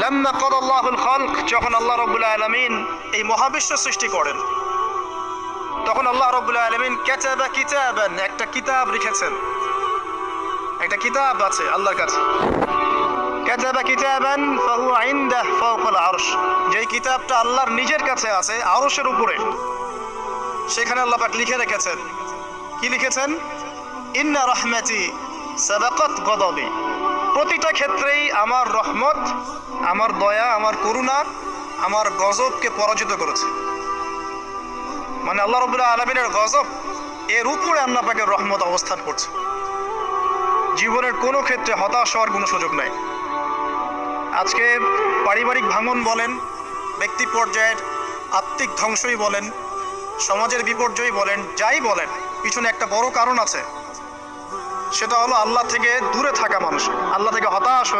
লাম্মা ক্বাদাল্লাহুল খালক, যখন আল্লাহ রাব্বুল আলামিন এই মহাবিশ্ব সৃষ্টি করেন, তখন আল্লাহ রাব্বুল আলামিন কাতাবা কিতাবান, একটা কিতাব লিখেছেন। একটা কিতাব আছে আল্লাহর কাছে। কাতাবা কিতাবান ফাহুয়া ইনদাহ ফাওকাল আরশ, যেই কিতাবটা আল্লাহর নিজের কাছে আছে আরশের উপরে, সেখানে আল্লাহ পাক লিখে রেখেছেন। কি লিখেছেন? ইন্না রাহমাতি সাবাকাত গদাবি, প্রতিটা ক্ষেত্রেই আমার রহমত, আমার দয়া, আমার করুণা আমার গজবকে পরাজিত করেছে। মানে আল্লাহ রাব্বুল আলামিনের গজব এর উপরে আল্লাহ পাকের রহমত অবস্থান করছে। জীবনের কোনো ক্ষেত্রে হতাশ হওয়ার কোনো সুযোগ নাই। আজকে পারিবারিক ভাঙন বলেন, ব্যক্তি পর্যায়ের আত্মিক ধ্বংসই বলেন, সমাজের বিপর্যয় বলেন, যাই বলেন, পিছনে একটা বড় কারণ আছে। সেটা হলো আল্লাহ থেকে দূরে থাকা মানুষ, আল্লাহ থেকে হতাশ হয়ে